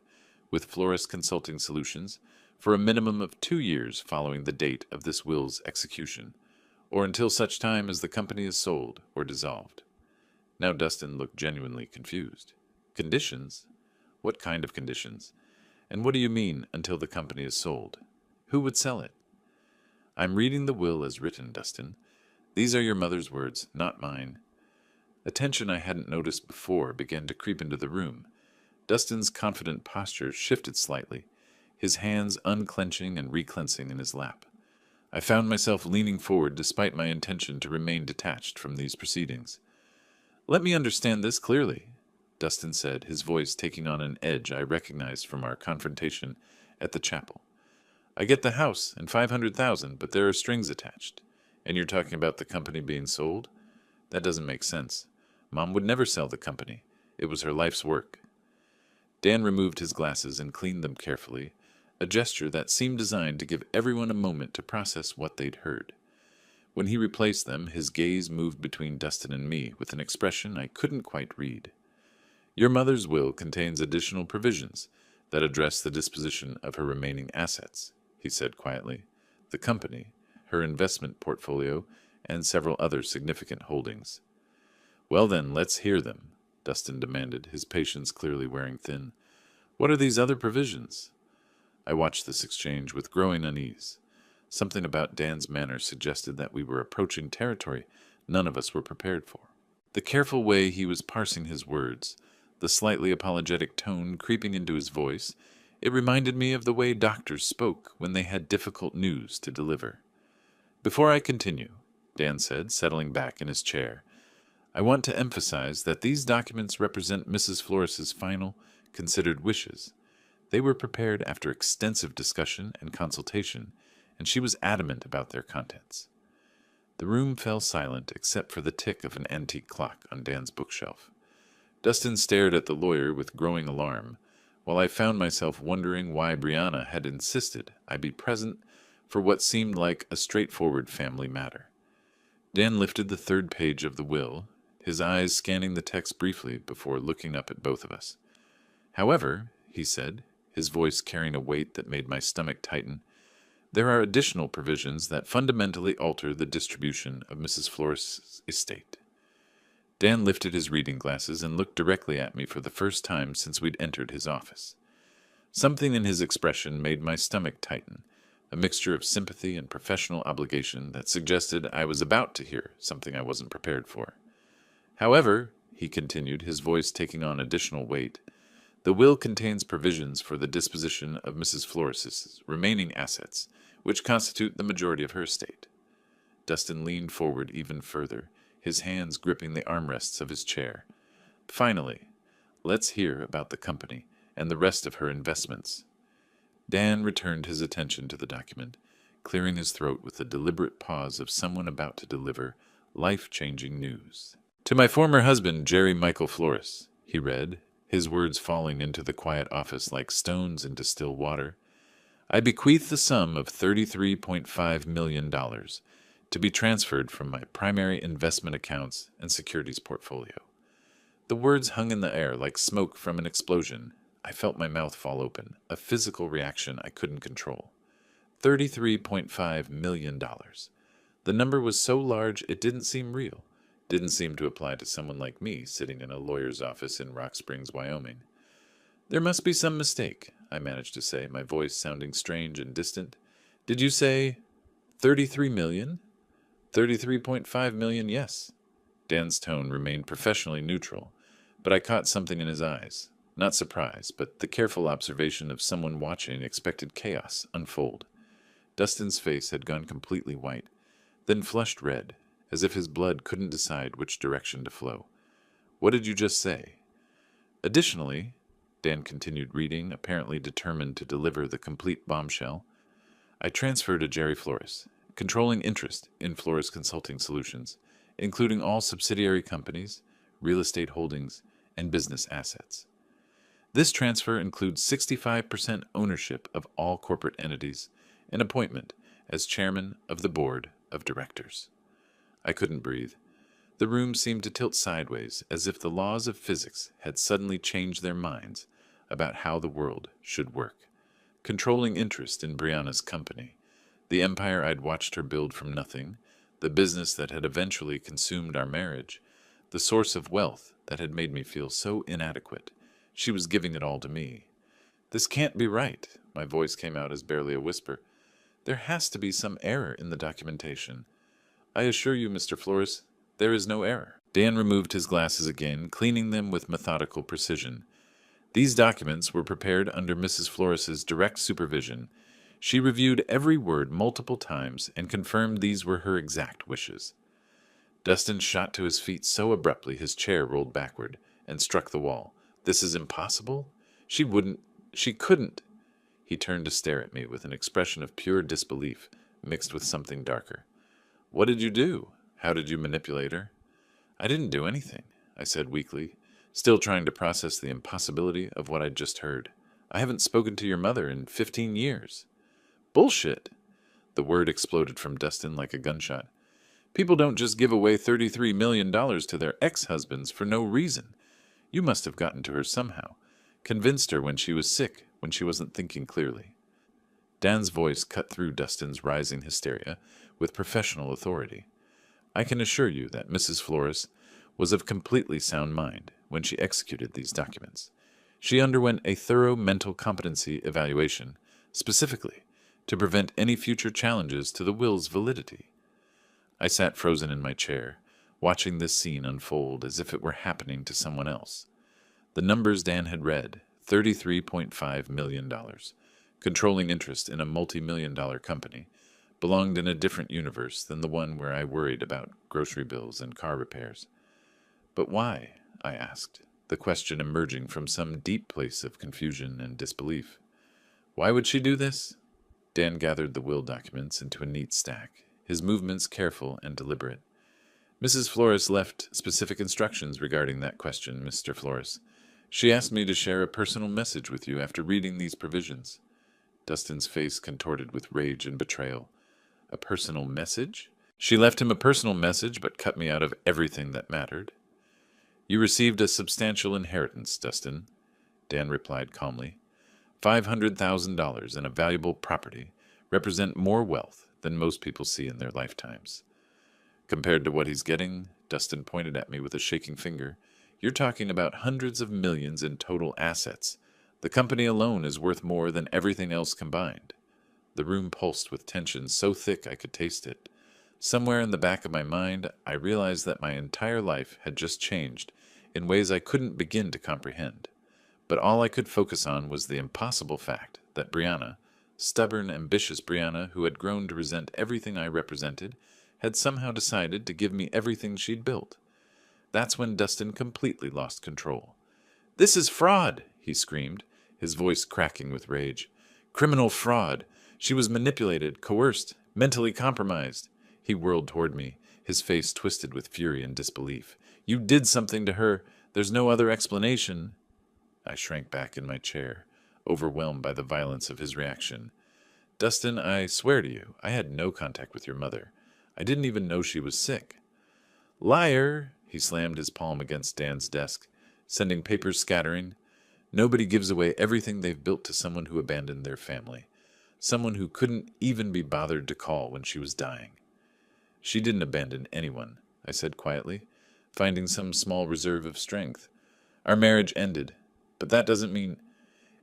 with Flores Consulting Solutions for a minimum of 2 years following the date of this will's execution, or until such time as the company is sold or dissolved. Now Dustin looked genuinely confused. Conditions? What kind of conditions? And what do you mean, until the company is sold? Who would sell it? I'm reading the will as written, Dustin. These are your mother's words, not mine. A tension I hadn't noticed before began to creep into the room. Dustin's confident posture shifted slightly, his hands unclenching and reclenching in his lap. I found myself leaning forward despite my intention to remain detached from these proceedings. Let me understand this clearly. Dustin said, his voice taking on an edge I recognized from our confrontation at the chapel. I get the house and 500,000, but there are strings attached. And you're talking about the company being sold? That doesn't make sense. Mom would never sell the company. It was her life's work. Dan removed his glasses and cleaned them carefully, a gesture that seemed designed to give everyone a moment to process what they'd heard. When he replaced them, his gaze moved between Dustin and me with an expression I couldn't quite read. Your mother's will contains additional provisions that address the disposition of her remaining assets, he said quietly. The company, her investment portfolio, and several other significant holdings. Well then, let's hear them, Dustin demanded, his patience clearly wearing thin. What are these other provisions? I watched this exchange with growing unease. Something about Dan's manner suggested that we were approaching territory none of us were prepared for. The careful way he was parsing his words, the slightly apologetic tone creeping into his voice, it reminded me of the way doctors spoke when they had difficult news to deliver. Before I continue, Dan said, settling back in his chair, I want to emphasize that these documents represent Mrs. Flores's final, considered wishes. They were prepared after extensive discussion and consultation, and she was adamant about their contents. The room fell silent except for the tick of an antique clock on Dan's bookshelf. Dustin stared at the lawyer with growing alarm, while I found myself wondering why Brianna had insisted I be present for what seemed like a straightforward family matter. Dan lifted the third page of the will, his eyes scanning the text briefly before looking up at both of us. However, he said, his voice carrying a weight that made my stomach tighten, there are additional provisions that fundamentally alter the distribution of Mrs. Flores's estate. Dan lifted his reading glasses and looked directly at me for the first time since we'd entered his office. Something in his expression made my stomach tighten, a mixture of sympathy and professional obligation that suggested I was about to hear something I wasn't prepared for. However, he continued, his voice taking on additional weight, the will contains provisions for the disposition of Mrs. Flores's remaining assets, which constitute the majority of her estate. Dustin leaned forward even further, his hands gripping the armrests of his chair. Finally, let's hear about the company and the rest of her investments. Dan returned his attention to the document, clearing his throat with the deliberate pause of someone about to deliver life-changing news. To my former husband, Jerry Michael Flores, he read, his words falling into the quiet office like stones into still water, I bequeath the sum of $33.5 million to be transferred from my primary investment accounts and securities portfolio. The words hung in the air like smoke from an explosion. I felt my mouth fall open, a physical reaction I couldn't control. $33.5 million. The number was so large it didn't seem real. Didn't seem to apply to someone like me sitting in a lawyer's office in Rock Springs, Wyoming. There must be some mistake, I managed to say, my voice sounding strange and distant. Did you say 33 million? 33.5 million, yes. Dan's tone remained professionally neutral, but I caught something in his eyes. Not surprise, but the careful observation of someone watching expected chaos unfold. Dustin's face had gone completely white, then flushed red, as if his blood couldn't decide which direction to flow. What did you just say? Additionally, Dan continued reading, apparently determined to deliver the complete bombshell, I transferred to Jerry Flores, controlling interest in Flores Consulting Solutions, including all subsidiary companies, real estate holdings, and business assets. This transfer includes 65% ownership of all corporate entities and appointment as chairman of the board of directors. I couldn't breathe. The room seemed to tilt sideways, as if the laws of physics had suddenly changed their minds about how the world should work. Controlling interest in Brianna's company, the empire I'd watched her build from nothing, the business that had eventually consumed our marriage, the source of wealth that had made me feel so inadequate. She was giving it all to me. This can't be right, my voice came out as barely a whisper. There has to be some error in the documentation. I assure you, Mr. Flores, there is no error. Dan removed his glasses again, cleaning them with methodical precision. These documents were prepared under Mrs. Flores's direct supervision. She reviewed every word multiple times and confirmed these were her exact wishes. Dustin shot to his feet so abruptly his chair rolled backward, and struck the wall. This is impossible? She wouldn't. She couldn't. He turned to stare at me with an expression of pure disbelief mixed with something darker. What did you do? How did you manipulate her? I didn't do anything, I said weakly, still trying to process the impossibility of what I'd just heard. I haven't spoken to your mother in 15 years. Bullshit! The word exploded from Dustin like a gunshot. People don't just give away $33 million to their ex-husbands for no reason. You must have gotten to her somehow. Convinced her when she was sick, when she wasn't thinking clearly. Dan's voice cut through Dustin's rising hysteria with professional authority. I can assure you that Mrs. Flores was of completely sound mind when she executed these documents. She underwent a thorough mental competency evaluation, specifically to prevent any future challenges to the will's validity. I sat frozen in my chair, watching this scene unfold as if it were happening to someone else. The numbers Dan had read, $33.5 million, controlling interest in a multi-million-dollar company, belonged in a different universe than the one where I worried about grocery bills and car repairs. But why? I asked, the question emerging from some deep place of confusion and disbelief. Why would she do this? Dan gathered the will documents into a neat stack, his movements careful and deliberate. Mrs. Flores left specific instructions regarding that question, Mr. Flores. She asked me to share a personal message with you after reading these provisions. Dustin's face contorted with rage and betrayal. A personal message? She left him a personal message, but cut me out of everything that mattered. You received a substantial inheritance, Dustin, Dan replied calmly. $500,000 in a valuable property represent more wealth than most people see in their lifetimes. Compared to what he's getting, Dustin pointed at me with a shaking finger, you're talking about hundreds of millions in total assets. The company alone is worth more than everything else combined. The room pulsed with tension so thick I could taste it. Somewhere in the back of my mind, I realized that my entire life had just changed in ways I couldn't begin to comprehend. But all I could focus on was the impossible fact that Brianna, stubborn, ambitious Brianna who had grown to resent everything I represented, had somehow decided to give me everything she'd built. That's when Dustin completely lost control. This is fraud, he screamed, his voice cracking with rage. Criminal fraud. She was manipulated, coerced, mentally compromised. He whirled toward me, his face twisted with fury and disbelief. You did something to her. There's no other explanation. I shrank back in my chair, overwhelmed by the violence of his reaction. Dustin, I swear to you, I had no contact with your mother. I didn't even know she was sick. Liar! He slammed his palm against Dan's desk, sending papers scattering. Nobody gives away everything they've built to someone who abandoned their family. Someone who couldn't even be bothered to call when she was dying. She didn't abandon anyone, I said quietly, finding some small reserve of strength. Our marriage ended, but that doesn't mean...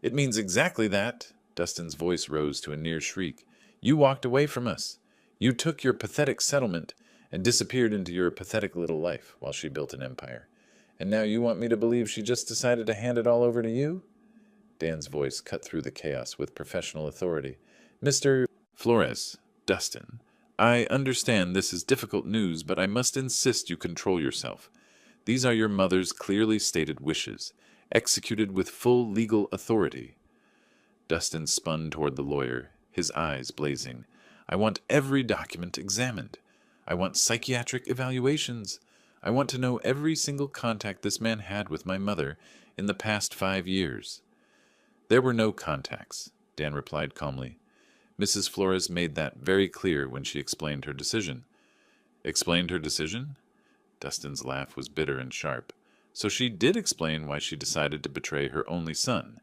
It means exactly that. Dustin's voice rose to a near shriek. You walked away from us. You took your pathetic settlement and disappeared into your pathetic little life while she built an empire. And now you want me to believe she just decided to hand it all over to you? Dan's voice cut through the chaos with professional authority. Mr. Flores, Dustin, I understand this is difficult news, but I must insist you control yourself. These are your mother's clearly stated wishes, executed with full legal authority. Dustin spun toward the lawyer, his eyes blazing. I want every document examined. I want psychiatric evaluations. I want to know every single contact this man had with my mother in the past 5 years. There were no contacts, Dan replied calmly. Mrs. Flores made that very clear when she explained her decision. Explained her decision? Dustin's laugh was bitter and sharp. So she did explain why she decided to betray her only son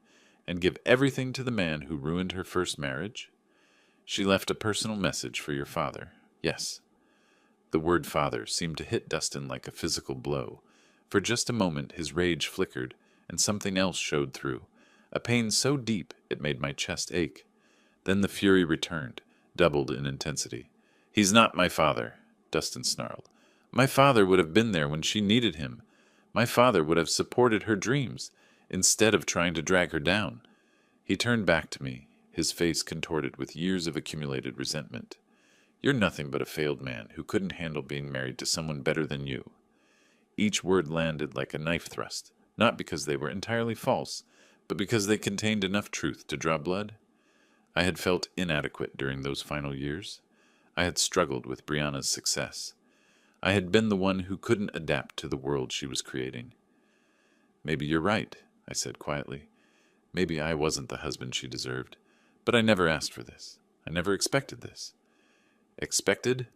and give everything to the man who ruined her first marriage? She left a personal message for your father. Yes. The word father seemed to hit Dustin like a physical blow. For just a moment his rage flickered, and something else showed through, a pain so deep it made my chest ache. Then the fury returned, doubled in intensity. He's not my father, Dustin snarled. My father would have been there when she needed him. My father would have supported her dreams, instead of trying to drag her down. He turned back to me, his face contorted with years of accumulated resentment. You're nothing but a failed man who couldn't handle being married to someone better than you. Each word landed like a knife thrust, not because they were entirely false, but because they contained enough truth to draw blood. I had felt inadequate during those final years. I had struggled with Brianna's success. I had been the one who couldn't adapt to the world she was creating. Maybe you're right, I said quietly. Maybe I wasn't the husband she deserved. But I never asked for this. I never expected this. Expected?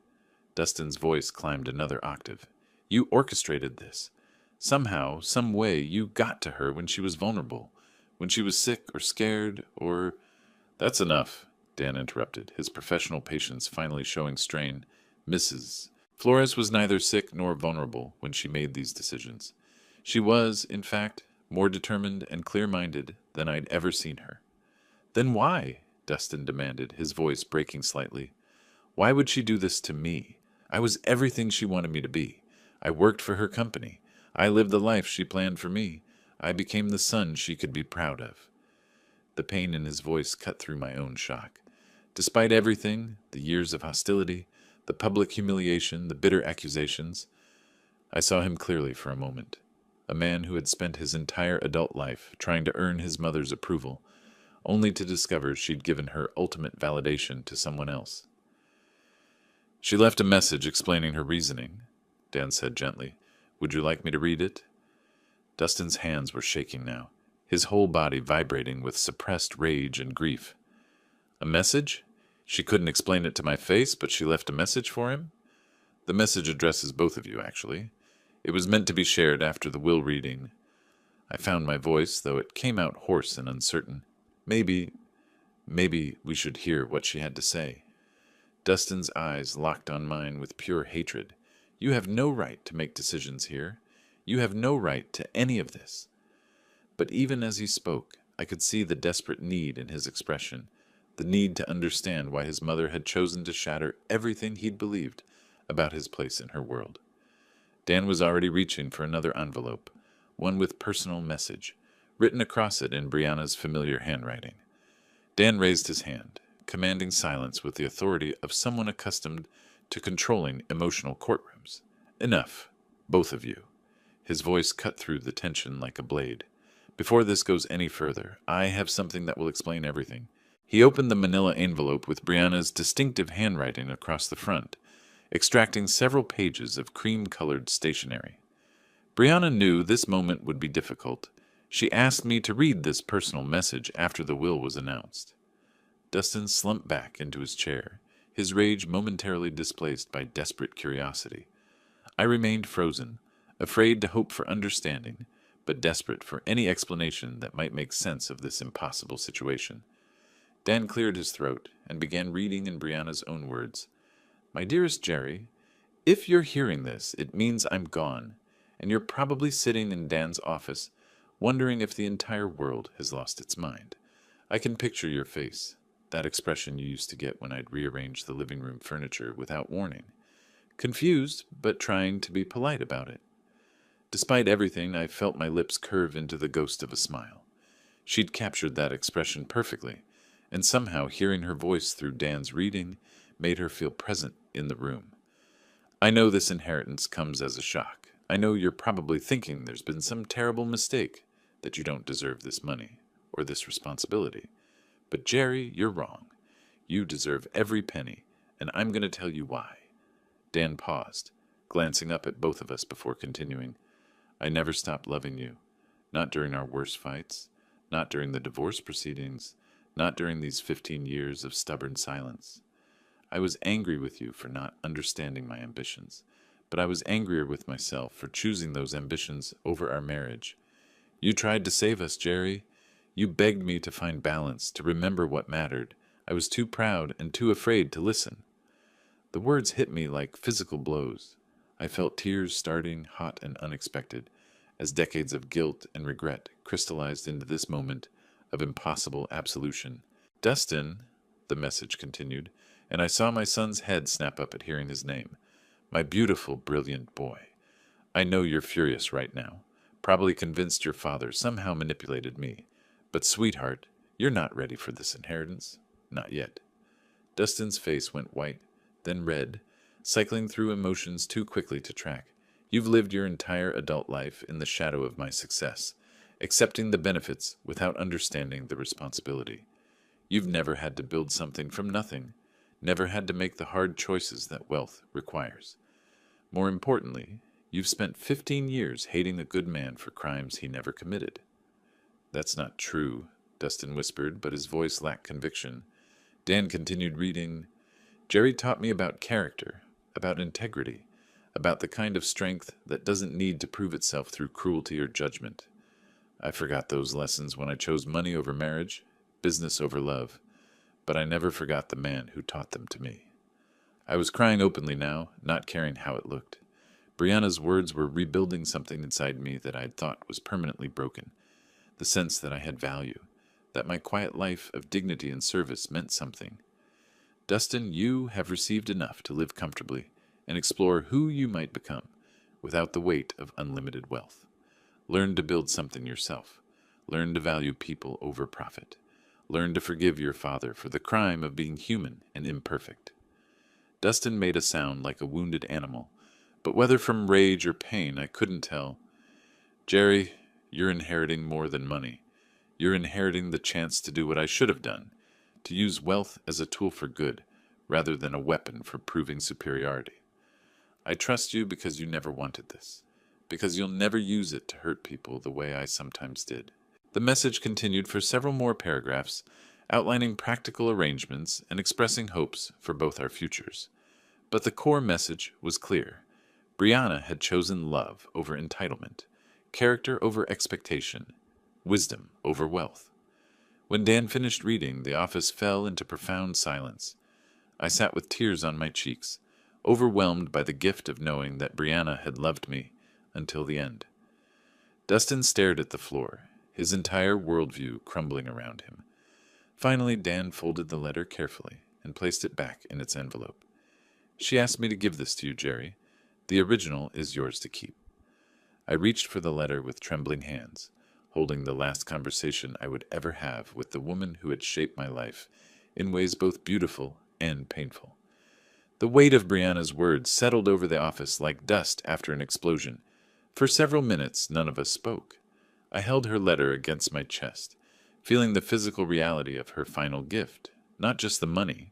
Dustin's voice climbed another octave. You orchestrated this. Somehow, some way, you got to her when she was vulnerable, when she was sick or scared or... That's enough, Dan interrupted, his professional patience finally showing strain. Mrs. Flores was neither sick nor vulnerable when she made these decisions. She was, in fact, more determined and clear-minded than I'd ever seen her. Then why? Dustin demanded, his voice breaking slightly. Why would she do this to me? I was everything she wanted me to be. I worked for her company. I lived the life she planned for me. I became the son she could be proud of. The pain in his voice cut through my own shock. Despite everything, the years of hostility, the public humiliation, the bitter accusations, I saw him clearly for a moment. A man who had spent his entire adult life trying to earn his mother's approval, only to discover she'd given her ultimate validation to someone else. She left a message explaining her reasoning, Dan said gently. Would you like me to read it? Dustin's hands were shaking now, his whole body vibrating with suppressed rage and grief. A message? She couldn't explain it to my face, but she left a message for him? The message addresses both of you, actually. It was meant to be shared after the will reading. I found my voice, though it came out hoarse and uncertain. Maybe we should hear what she had to say. Dustin's eyes locked on mine with pure hatred. You have no right to make decisions here. You have no right to any of this. But even as he spoke, I could see the desperate need in his expression, the need to understand why his mother had chosen to shatter everything he'd believed about his place in her world. Dan was already reaching for another envelope, one with personal message, written across it in Brianna's familiar handwriting. Dan raised his hand, commanding silence with the authority of someone accustomed to controlling emotional courtrooms. Enough, both of you. His voice cut through the tension like a blade. Before this goes any further, I have something that will explain everything. He opened the manila envelope with Brianna's distinctive handwriting across the front, extracting several pages of cream-colored stationery. Brianna knew this moment would be difficult. She asked me to read this personal message after the will was announced. Dustin slumped back into his chair, his rage momentarily displaced by desperate curiosity. I remained frozen, afraid to hope for understanding, but desperate for any explanation that might make sense of this impossible situation. Dan cleared his throat and began reading in Brianna's own words. My dearest Jerry, if you're hearing this, it means I'm gone, and you're probably sitting in Dan's office, wondering if the entire world has lost its mind. I can picture your face, that expression you used to get when I'd rearranged the living room furniture without warning. Confused, but trying to be polite about it. Despite everything, I felt my lips curve into the ghost of a smile. She'd captured that expression perfectly, and somehow hearing her voice through Dan's reading made her feel present in the room. I know this inheritance comes as a shock. I know you're probably thinking there's been some terrible mistake, that you don't deserve this money, or this responsibility. But Jerry, you're wrong. You deserve every penny, and I'm going to tell you why. Dan paused, glancing up at both of us before continuing. I never stopped loving you. Not during our worst fights. Not during the divorce proceedings. Not during these 15 years of stubborn silence. I was angry with you for not understanding my ambitions, but I was angrier with myself for choosing those ambitions over our marriage. You tried to save us, Jerry. You begged me to find balance, to remember what mattered. I was too proud and too afraid to listen. The words hit me like physical blows. I felt tears starting, hot and unexpected, as decades of guilt and regret crystallized into this moment of impossible absolution. Dustin, the message continued, and I saw my son's head snap up at hearing his name. My beautiful, brilliant boy. I know you're furious right now, probably convinced your father somehow manipulated me. But, sweetheart, you're not ready for this inheritance. Not yet. Dustin's face went white, then red, cycling through emotions too quickly to track. You've lived your entire adult life in the shadow of my success, accepting the benefits without understanding the responsibility. You've never had to build something from nothing, never had to make the hard choices that wealth requires. More importantly, you've spent 15 years hating a good man for crimes he never committed. That's not true, Dustin whispered, but his voice lacked conviction. Dan continued reading. Jerry taught me about character, about integrity, about the kind of strength that doesn't need to prove itself through cruelty or judgment. I forgot those lessons when I chose money over marriage, business over love, but I never forgot the man who taught them to me. I was crying openly now, not caring how it looked. Brianna's words were rebuilding something inside me that I had thought was permanently broken, the sense that I had value, that my quiet life of dignity and service meant something. Dustin, you have received enough to live comfortably and explore who you might become without the weight of unlimited wealth. Learn to build something yourself. Learn to value people over profit. Learn to forgive your father for the crime of being human and imperfect. Dustin made a sound like a wounded animal, but whether from rage or pain I couldn't tell. Jerry, you're inheriting more than money. You're inheriting the chance to do what I should have done, to use wealth as a tool for good, rather than a weapon for proving superiority. I trust you because you never wanted this, because you'll never use it to hurt people the way I sometimes did. The message continued for several more paragraphs, outlining practical arrangements and expressing hopes for both our futures. But the core message was clear. Brianna had chosen love over entitlement, character over expectation, wisdom over wealth. When Dan finished reading, the office fell into profound silence. I sat with tears on my cheeks, overwhelmed by the gift of knowing that Brianna had loved me until the end. Dustin stared at the floor, his entire worldview crumbling around him. Finally, Dan folded the letter carefully and placed it back in its envelope. She asked me to give this to you, Jerry. The original is yours to keep. I reached for the letter with trembling hands, holding the last conversation I would ever have with the woman who had shaped my life in ways both beautiful and painful. The weight of Brianna's words settled over the office like dust after an explosion. For several minutes, none of us spoke. I held her letter against my chest, feeling the physical reality of her final gift, not just the money,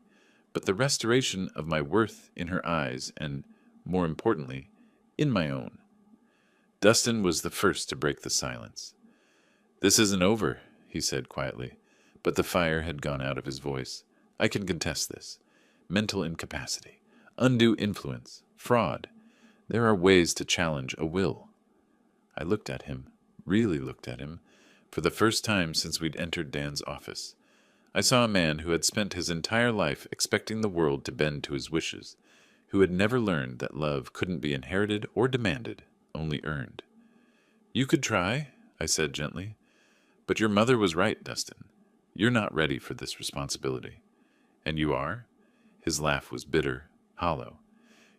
but the restoration of my worth in her eyes and, more importantly, in my own. Dustin was the first to break the silence. This isn't over, he said quietly, but the fire had gone out of his voice. I can contest this. Mental incapacity, undue influence, fraud. There are ways to challenge a will. I looked at him, really looked at him, for the first time since we'd entered Dan's office. I saw a man who had spent his entire life expecting the world to bend to his wishes, who had never learned that love couldn't be inherited or demanded, only earned. You could try, I said gently. But your mother was right, Dustin. You're not ready for this responsibility. And you are? His laugh was bitter, hollow.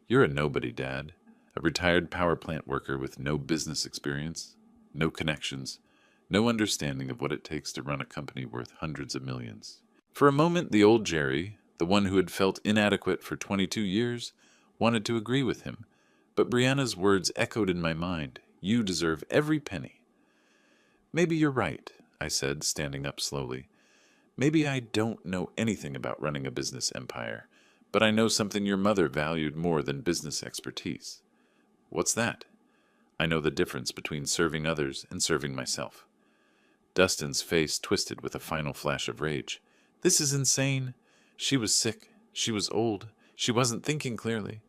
You're a nobody, Dad. A retired power plant worker with no business experience, no connections, no understanding of what it takes to run a company worth hundreds of millions. For a moment, the old Jerry, the one who had felt inadequate for 22 years, wanted to agree with him. But Brianna's words echoed in my mind. You deserve every penny. Maybe you're right, I said, standing up slowly. Maybe I don't know anything about running a business empire, but I know something your mother valued more than business expertise. What's that? I know the difference between serving others and serving myself. Dustin's face twisted with a final flash of rage. This is insane. She was sick. She was old. She wasn't thinking clearly.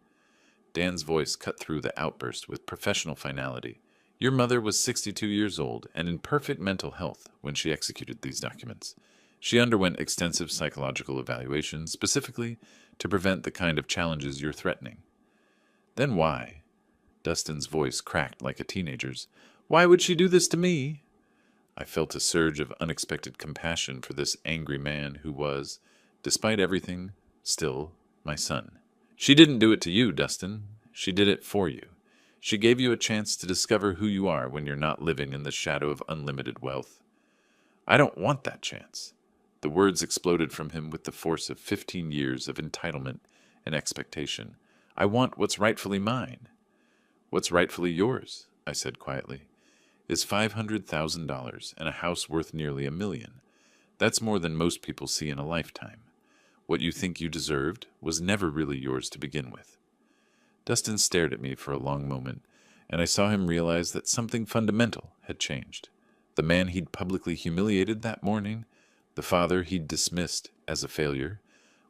Dan's voice cut through the outburst with professional finality. Your mother was 62 years old and in perfect mental health when she executed these documents. She underwent extensive psychological evaluation specifically to prevent the kind of challenges you're threatening. Then why? Dustin's voice cracked like a teenager's. Why would she do this to me? I felt a surge of unexpected compassion for this angry man who was, despite everything, still my son. She didn't do it to you, Dustin. She did it for you. She gave you a chance to discover who you are when you're not living in the shadow of unlimited wealth. I don't want that chance. The words exploded from him with the force of 15 years of entitlement and expectation. I want what's rightfully mine. What's rightfully yours, I said quietly, is $500,000 and a house worth nearly $1 million. That's more than most people see in a lifetime. What you think you deserved was never really yours to begin with. Dustin stared at me for a long moment, and I saw him realize that something fundamental had changed. The man he'd publicly humiliated that morning, the father he'd dismissed as a failure,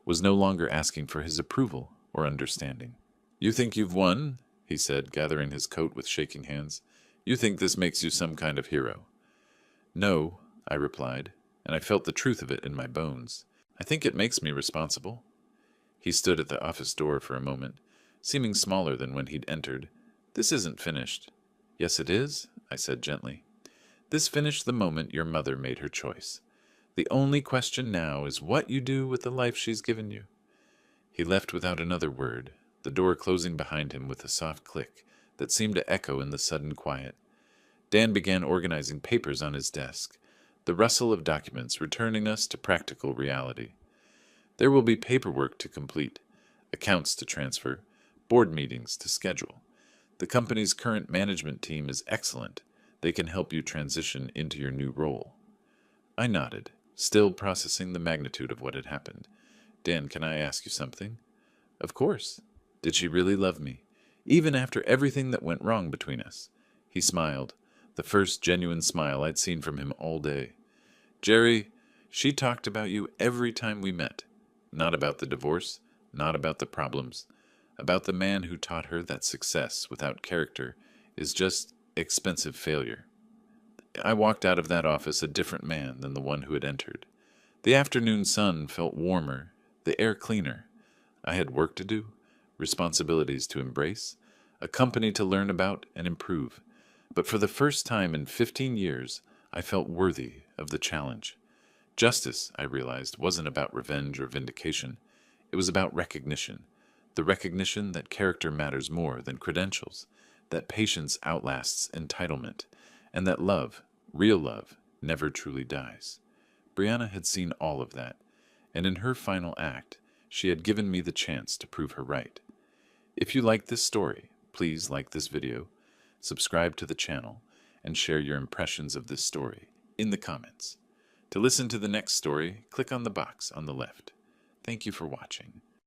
was no longer asking for his approval or understanding. "You think you've won?" he said, gathering his coat with shaking hands. "You think this makes you some kind of hero?" "No," I replied, and I felt the truth of it in my bones. "I think it makes me responsible." He stood at the office door for a moment, seeming smaller than when he'd entered. "This isn't finished." "Yes, it is," I said gently. "This finished the moment your mother made her choice. The only question now is what you do with the life she's given you." He left without another word, the door closing behind him with a soft click that seemed to echo in the sudden quiet. Dan began organizing papers on his desk, the rustle of documents returning us to practical reality. There will be paperwork to complete, accounts to transfer, board meetings to schedule. The company's current management team is excellent. They can help you transition into your new role. I nodded, still processing the magnitude of what had happened. "Dan, can I ask you something?" "Of course." "Did she really love me, even after everything that went wrong between us?" He smiled, the first genuine smile I'd seen from him all day. "Jerry, she talked about you every time we met. Not about the divorce, not about the problems, about the man who taught her that success without character is just expensive failure." I walked out of that office a different man than the one who had entered. The afternoon sun felt warmer, the air cleaner. I had work to do, responsibilities to embrace, a company to learn about and improve. But for the first time in 15 years, I felt worthy of the challenge. Justice, I realized, wasn't about revenge or vindication. It was about recognition. The recognition that character matters more than credentials, that patience outlasts entitlement, and that love, real love, never truly dies. Brianna had seen all of that, and in her final act, she had given me the chance to prove her right. If you like this story, please like this video, subscribe to the channel, and share your impressions of this story in the comments. To listen to the next story, click on the box on the left. Thank you for watching.